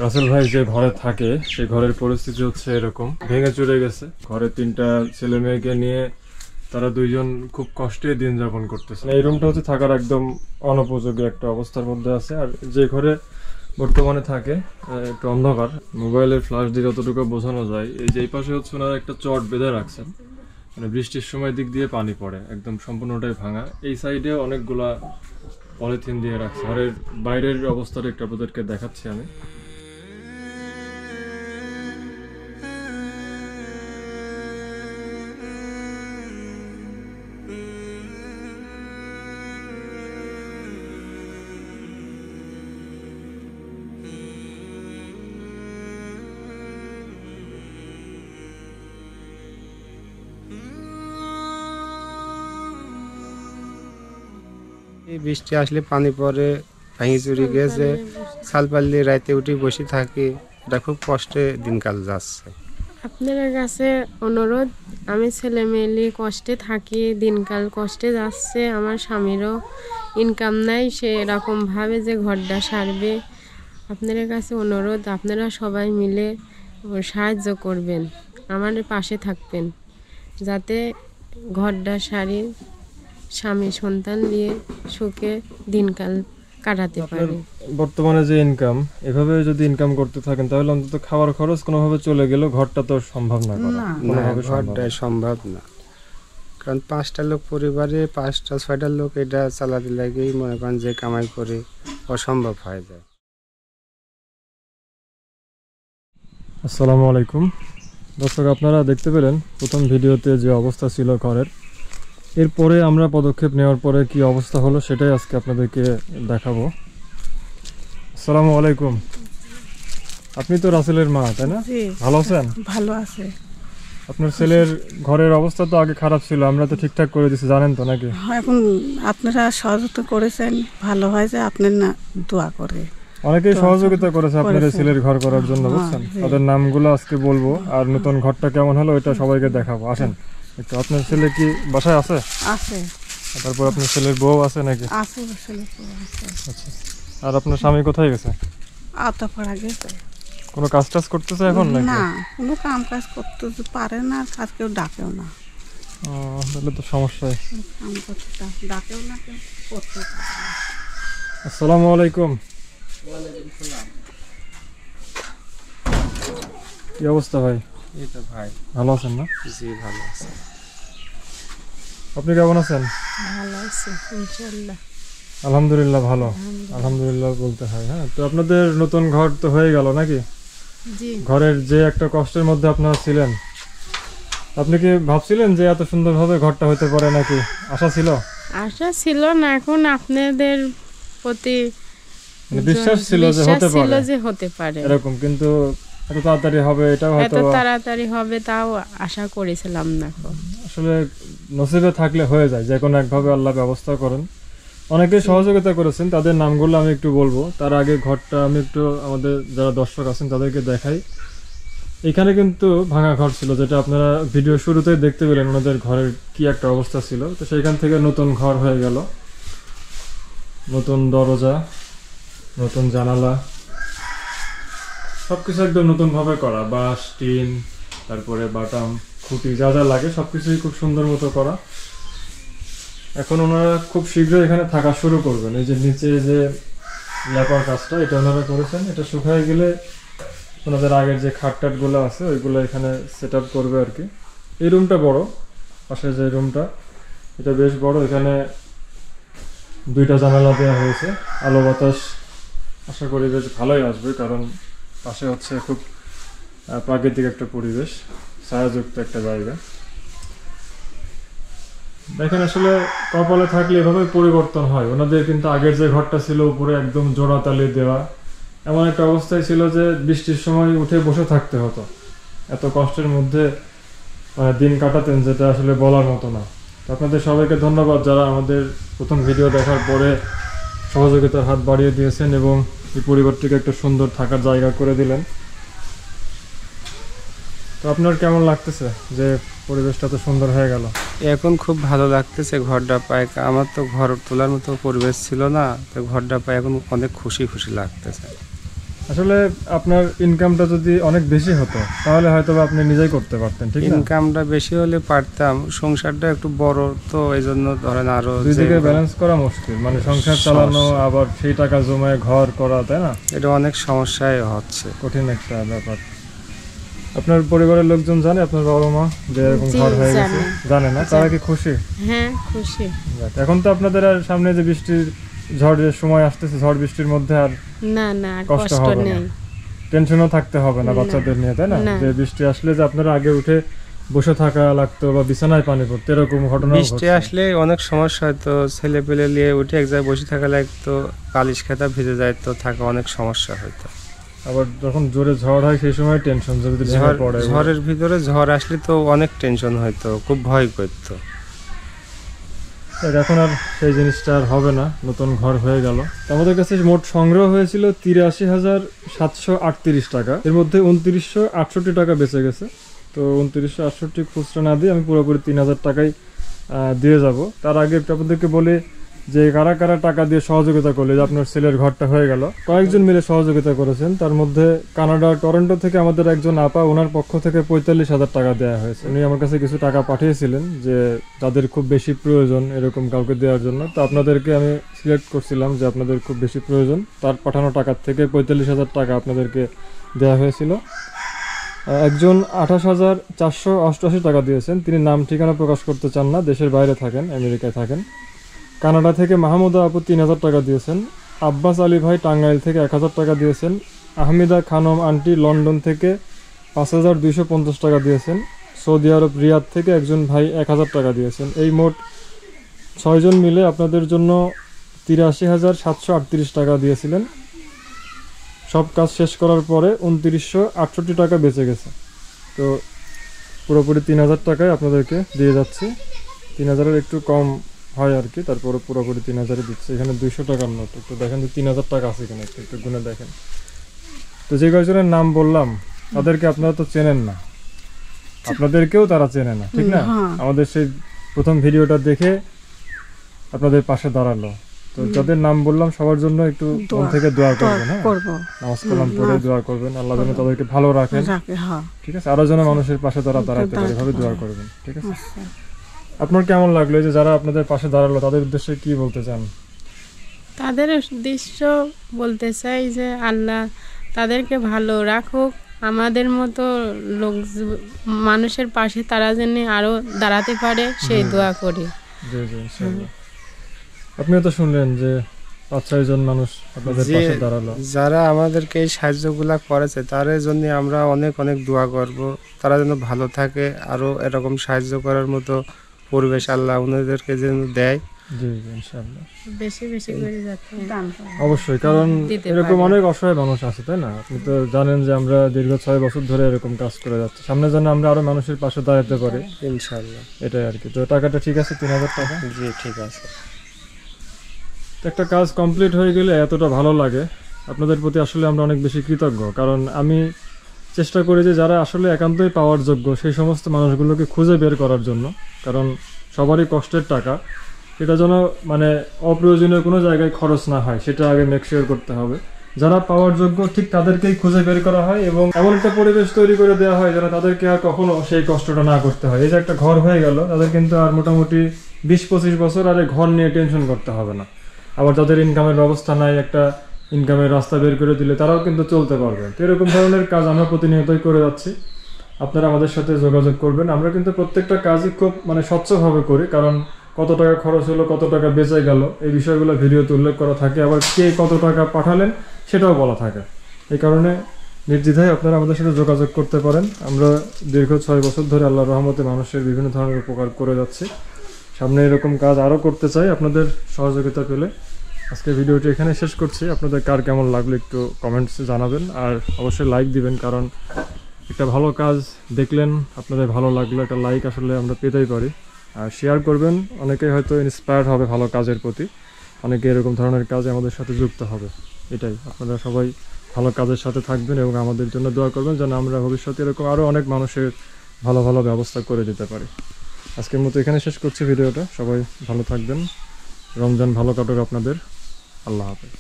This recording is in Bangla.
রাসেল ভাই যে ঘরে থাকে সেই ঘরের পরিস্থিতি হচ্ছে এরকম, ভেঙে চুরে গেছে। ঘরে 3টা ছেলে মেয়েকে নিয়ে তারা দুইজন খুব কষ্টে দিন যাপন করতেছে। এই রুমটা হচ্ছে থাকার একদম অনুপযোগী একটা অবস্থার মধ্যে আছে। আর যে ঘরে বর্তমানে থাকে একটু অন্ধকার, মোবাইলের ফ্ল্যাশ দিয়ে যতটুকু বোঝানো যায়, এই যে এই পাশে হচ্ছে ওনারা একটা চট বেঁধে রাখছেন, মানে বৃষ্টির সময় দিক দিয়ে পানি পড়ে, একদম সম্পূর্ণটাই ভাঙা। এই সাইডে অনেকগুলা পলিথিন দিয়ে রাখছে। ঘরের বাইরের অবস্থাটা একটু আপনাদেরকে দেখাচ্ছি আমি। বৃষ্টি আসলে পানি পড়ে, ভেঙে চুরি গেছে, ছাল পাল্লি রাইতে উঠে বসে থাকি, এটা খুব কষ্টে দিনকাল যাচ্ছে। আপনার কাছে অনুরোধ, আমি ছেলে মেয়ে কষ্টে থাকি, দিনকাল কষ্টে যাচ্ছে, আমার স্বামীরও ইনকাম নাই, সে এরকমভাবে যে ঘরটা সারবে। আপনার কাছে অনুরোধ, আপনারা সবাই মিলে সাহায্য করবেন, আমার পাশে থাকবেন, যাতে ঘরটা সারি, স্বামী সন্তান নিয়ে সুখে দিনকাল কাটাতে পারে। বর্তমানে যে ইনকাম, এভাবে যদি ইনকাম করতে থাকেন তাহলে অন্তত খাওয়ার খরচ কোনোভাবে চলে গেল, ঘরটা তো সম্ভব না করা, কোনোভাবে ঘরটাই সম্ভব না। কারণ 5টা লোক পরিবারে, 5টা 6টা লোক এটা চালাতে লাগেই মনে করেন যে কামাই করে অসম্ভব হয়ে যায়। আসসালামু আলাইকুম দর্শক, আপনারা দেখতে পেলেন প্রথম ভিডিওতে যে অবস্থা ছিল ঘরের। এরপরে আমরা পদক্ষেপ নেওয়ার পরে কি অবস্থা হলো সেটাই আজকে আপনাদেরকে দেখাবো। আসসালামু আলাইকুম। আপনি তো রাসেলের মা, তাই না? ভালো আছেন? ভালো আছে। আপনার ছেলের ঘরের অবস্থা তো আগে খারাপ ছিল, আমরা তো ঠিকঠাক করে দিছি, জানেন তো নাকি? এখন আপনারা সহযোগিতা করেছেন, ভালো হয় যে আপনার না দোয়া করে অনেকেই সহযোগিতা করেছে আপনার ছেলের ঘর করার জন্য, বুঝছেন? তাদের নামগুলো আজকে বলবো, আর নতুন ঘরটা কেমন হলো ওইটা সবাইকে দেখাবো। আসেন একটু। আপনার ছেলে কি বাসায় আছে? আছে। তারপর আপনার ছেলের বউ আছে নাকি? আছে, ছেলে আছে। আচ্ছা। আর আপনার স্বামী কোথায় গেছে? আওতাপাড়া গেছে। কোনো কাজ টাজ করতেছে এখন নাকি? না, কোনো কাম কাজ করতে পারে না, কাজ কেউ ডাকেও না। তাহলে তো সমস্যাই। কাম করতে ডাকেও না, কেউ করতে পারে না। আসসালামু আলাইকুম। কি অবস্থা ভাই? এই তো ভাই, ভালো আছেন না? জি ভালো আছে। আপনি কেমন আছেন? ভালো আছে ইনশাআল্লাহ। আলহামদুলিল্লাহ ভালো। আলহামদুলিল্লাহ বলতে হয়। হ্যাঁ, তো আপনাদের নতুন ঘর তো হয়ে গেল নাকি? জি। ঘরের যে একটা কষ্টের মধ্যে আপনারা ছিলেন, আপনি কি ভাবছিলেন যে এত সুন্দরভাবে ঘরটা হতে পারে নাকি? আশা ছিল? আশা ছিল না, এখন আপনাদের প্রতি বিশ্বাস ছিল যে হতে পারে এরকম, কিন্তু এত তাড়াতাড়ি হবে এটাও এত হয়তো তাড়াতাড়ি হবে তাও আশা করেছিলাম না। আসলে নসিবে থাকলে হয়ে যায়, যে কোনো একভাবে আল্লাহ ব্যবস্থা করেন। অনেকে সহযোগিতা করেছেন, তাদের নামগুলো আমি একটু বলবো। তার আগে ঘরটা আমি একটু আমাদের যারা দর্শক আছেন তাদেরকে দেখাই। এখানে কিন্তু ভাঙা ঘর ছিল, যেটা আপনারা ভিডিও শুরুতেই দেখতে পেলেন ওনাদের ঘরের কি একটা অবস্থা ছিল। তো সেইখান থেকে নতুন ঘর হয়ে গেল, নতুন দরজা, নতুন জানালা, সবকিছু একদম নতুন ভাবে করা, বাঁশ, টিন, তারপরে বাটাম, খুঁটি, যা যা লাগে সবকিছুই খুব সুন্দর মতো করা। এখন ওনারা খুব শীঘ্রই এখানে থাকা শুরু করবেন। এই যে নিচে যে লেপার কাজটা, এটা ওনারা করেছেন, এটা শুকায় গেলে ওনাদের আগের যে খাট গুলো আছে ওইগুলো এখানে সেট আপ করবে আর কি। এই রুমটা বড়, পাশে যে রুমটা এটা বেশ বড়। এখানে 2টা জানালা দেওয়া হয়েছে, আলো বাতাস আশা করি বেশ ভালোই আসবে, কারণ পাশে হচ্ছে খুব প্রাকৃতিক একটা পরিবেশ, ছায়াযুক্ত একটা জায়গা। দেখেন, আসলে কপালে থাকলে এভাবে পরিবর্তন হয়। ওনাদের কিন্তু আগের যে ঘরটা ছিল উপরে একদম জোড়াতালি দেওয়া, এমন একটা অবস্থায় ছিল যে বৃষ্টির সময় উঠে বসে থাকতে হতো। এত কষ্টের মধ্যে দিন কাটাতেন, যেটা আসলে বলার মতো না। আপনাদের সবাইকে ধন্যবাদ যারা আমাদের প্রথম ভিডিও দেখার পরে সহযোগিতার হাত বাড়িয়ে দিয়েছেন এবং এই পরিবারটিকে একটা সুন্দর থাকার জায়গা করে দিলেন। তো আপনার কেমন লাগতেছে যে পরিবেশটা তো সুন্দর হয়ে গেল? এখন খুব ভালো লাগতেছে ঘরটা পায়। আমার তো ঘর তোলার মতো পরিবেশ ছিল না, তো ঘরটা পায় এখন অনেক খুশি খুশি লাগতেছে। আসলে আপনার ইনকামটা যদি অনেক বেশি হতো তাহলে হয়তো বা আপনি নিজেই করতে পারতেন, ঠিক না? ইনকামটা বেশি হলে পারতাম, সংসারটা একটু বড় তো এই জন্য ধরেন আরো দুই দিকে যে- ব্যালেন্স করা মুশকিল, মানে সংসার চালানো আবার সেই টাকা জমায় ঘর করা, তাই না? এটা অনেক সমস্যায় হচ্ছে। কঠিন একটা ব্যাপার। আপনার পরিবারের লোকজন জানে, আপনার বাবা মা, যে এরকম জি, ঘর হয়ে গেছে? জানে। জানে না? তারা কি খুশি? হ্যাঁ, খুশি। যাক, এখন তো আপনাদের আর সামনে যে বৃষ্টির ঝড়ের সময় আসতেছে, ঝড় বৃষ্টির মধ্যে আর না না, আর কষ্ট কষ্ট হবে না। নেই। টেনশনও থাকতে হবে না না। বাচ্চাদের নিয়ে, তাই না? না। যে বৃষ্টি আসলে যে আপনারা আগে উঠে বসে থাকা লাগতো বা বিছানায় পানি পড়তো, এরকম ঘটনা বৃষ্টি আসলে অনেক সমস্যা হয়তো, ছেলে পেলে নিয়ে উঠে এক জায়গায় বসে থাকা লাগতো, বালিশ খাতা ভিজে যায়, তো থাকা অনেক সমস্যা হয়তো। আবার যখন জোরে ঝড় হয় সেই সময় টেনশন, যদি ভেঙে পড়ে। ঝড়ের ভিতরে ঝড় আসলে তো অনেক টেনশন হয়তো, খুব ভয় করতো। দেখ, এখন আর সেই জিনিসটা আর হবে না, নতুন ঘর হয়ে গেল। তো আমাদের কাছে মোট সংগ্রহ হয়েছিল 83,738 টাকা, এর মধ্যে 2968 টাকা বেঁচে গেছে। তো 2968 খুচরা না দিয়ে আমি পুরোপুরি 3,000 টাকাই দিয়ে যাব। তার আগে একটু আপনাদেরকে বলি যে কারা কারা টাকা দিয়ে সহযোগিতা করলে যে আপনার ছেলের ঘরটা হয়ে গেল। কয়েকজন মিলে সহযোগিতা করেছেন, তার মধ্যে কানাডা টরন্টো থেকে আমাদের একজন আপা, ওনার পক্ষ থেকে 45,000 টাকা দেওয়া হয়েছে। উনি আমার কাছে কিছু টাকা পাঠিয়েছিলেন যে যাদের খুব বেশি প্রয়োজন এরকম কাউকে দেওয়ার জন্য। তো আপনাদেরকে আমি সিলেক্ট করছিলাম যে আপনাদের খুব বেশি প্রয়োজন, তার পাঠানো টাকার থেকে 45,000 টাকা আপনাদেরকে দেওয়া হয়েছিল। একজন 28,488 টাকা দিয়েছেন, তিনি নাম ঠিকানা প্রকাশ করতে চান না, দেশের বাইরে থাকেন, আমেরিকায় থাকেন। কানাডা থেকে মাহমুদা আপু 3,000 টাকা দিয়েছেন। আব্বাস আলী ভাই টাঙ্গাইল থেকে 1,000 টাকা দিয়েছেন। আহমিদা খানম আন্টি লন্ডন থেকে 5,250 টাকা দিয়েছেন। সৌদি আরব রিয়াদ থেকে একজন ভাই 1,000 টাকা দিয়েছেন। এই মোট 6 জন মিলে আপনাদের জন্য 83,738 টাকা দিয়েছিলেন। সব কাজ শেষ করার পরে 2968 টাকা বেঁচে গেছে। তো পুরোপুরি 3,000 টাকায় আপনাদেরকে দিয়ে যাচ্ছি। 3,000-এর একটু কম হয় আর কি, তারপরে পুরোপুরি 3,000-এ দিচ্ছে। এখানে 200 টাকার নোট, একটু দেখেন যে 3,000 টাকা আছে এখানে, একটু গুনে দেখেন। তো যে কয়েকজনের নাম বললাম তাদেরকে আপনারা তো চেনেন না, আপনাদেরকেও তারা চেনে না, ঠিক না? হ্যাঁ। আমাদের সেই প্রথম ভিডিওটা দেখে আপনাদের পাশে দাঁড়ালো। তো যাদের নাম বললাম সবার জন্য একটু মন থেকে দোয়া করবেন, হ্যাঁ? করবো নামাজ কালাম পড়ে দোয়া করবেন, আল্লাহ যেন তাদেরকে ভালো রাখেন, রাখে, হ্যাঁ। ঠিক আছে? আরো যেন মানুষের পাশে তারা দাঁড়াতে পারে, এভাবে দোয়া করবেন, ঠিক আছে? আচ্ছা। আপনার কেমন লাগলো এই যে যারা আপনাদের পাশে দাঁড়ালো, তাদের উদ্দেশ্যে কি বলতে চান? তাদের উদ্দেশ্য বলতে চাই যে আল্লাহ তাদেরকে ভালো রাখুক, আমাদের মতো লোক মানুষের পাশে তারা যেন আরো দাঁড়াতে পারে সেই দোয়া করি। জি জি, ইনশাআল্লাহ। আপনিও তো শুনলেন যে 5-6 জন মানুষ আপনাদের যে পাশে দাঁড়ালো। যারা আমাদেরকে এই সাহায্যগুলা করেছে তাদের জন্য আমরা অনেক অনেক দোয়া করব, তারা যেন ভালো থাকে, আরো এরকম সাহায্য করার মতো পরিবেশ আল্লাহ ওনাদেরকে যেন দেয়। জি জি, ইনশাআল্লাহ। বেশি বেশি করে যাতে অবশ্যই, কারণ দিতে এরকম পারি। অনেক অসহায় মানুষ আছে, তাই না? আপনি তো জানেন যে আমরা দীর্ঘ 6 বছর ধরে এরকম কাজ করে যাচ্ছি, সামনে যেন আমরা আরো মানুষের পাশে দাঁড়াতে পারি, ইনশাআল্লাহ। এটাই আর কি। তো টাকাটা ঠিক আছে, 3,000 টাকা। জি ঠিক আছে। তো একটা কাজ কমপ্লিট হয়ে গেলে এতটা ভালো লাগে, আপনাদের প্রতি আসলে আমরা অনেক বেশি কৃতজ্ঞ। কারণ আমি চেষ্টা করি যে যারা আসলে একান্তই পাওয়ার যোগ্য সেই সমস্ত মানুষগুলোকে খুঁজে বের করার জন্য, কারণ সবারই কষ্টের টাকা, এটা যেন মানে অপ্রয়োজনীয় কোনো জায়গায় খরচ না হয়, সেটা আগে মেক শিওর করতে হবে। যারা পাওয়ার যোগ্য ঠিক তাদেরকেই খুঁজে বের করা হয় এবং এমন একটা পরিবেশ তৈরি করে দেওয়া হয় যেন তাদেরকে আর কখনো সেই কষ্টটা না করতে হয়। এই যে একটা ঘর হয়ে গেল, তাদের কিন্তু আর মোটামুটি 20-25 বছর আর এই ঘর নিয়ে টেনশন করতে হবে না। আবার যাদের ইনকামের ব্যবস্থা নাই, একটা ইনকামের রাস্তা বের করে দিলে তারাও কিন্তু চলতে পারবে। তো এরকম ধরনের কাজ আমরা প্রতিনিয়তই করে যাচ্ছি, আপনারা আমাদের সাথে যোগাযোগ করবেন। আমরা কিন্তু প্রত্যেকটা কাজই খুব মানে স্বচ্ছভাবে করি, কারণ কত টাকা খরচ হলো, কত টাকা বেঁচে গেল, এই বিষয়গুলো ভিডিওতে উল্লেখ করা থাকে। আবার কে কত টাকা পাঠালেন সেটাও বলা থাকে। এই কারণে নির্দ্বিধায় আপনারা আমাদের সাথে যোগাযোগ করতে পারেন। আমরা দীর্ঘ 6 বছর ধরে আল্লাহর রহমতে মানুষের বিভিন্ন ধরনের উপকার করে যাচ্ছি, সামনে এরকম কাজ আরও করতে চাই আপনাদের সহযোগিতা পেলে। আজকে ভিডিওটি এখানে শেষ করছি। আপনাদের কার কেমন লাগলো একটু কমেন্টসে জানাবেন, আর অবশ্যই লাইক দিবেন, কারণ একটা ভালো কাজ দেখলেন, আপনাদের ভালো লাগলো, একটা লাইক আসলে আমরা পেতেই পারি। আর শেয়ার করবেন, অনেকেই হয়তো ইন্সপায়ার্ড হবে ভালো কাজের প্রতি, অনেকে এরকম ধরনের কাজে আমাদের সাথে যুক্ত হবে। এটাই, আপনারা সবাই ভালো কাজের সাথে থাকবেন এবং আমাদের জন্য দোয়া করবেন যেন আমরা ভবিষ্যতে এরকম আরও অনেক মানুষের ভালো ভালো ব্যবস্থা করে দিতে পারি। আজকের মতো এখানে শেষ করছি ভিডিওটা। সবাই ভালো থাকবেন, রমজান ভালো কাটুক আপনাদের। আল্লাহ হাফেজ।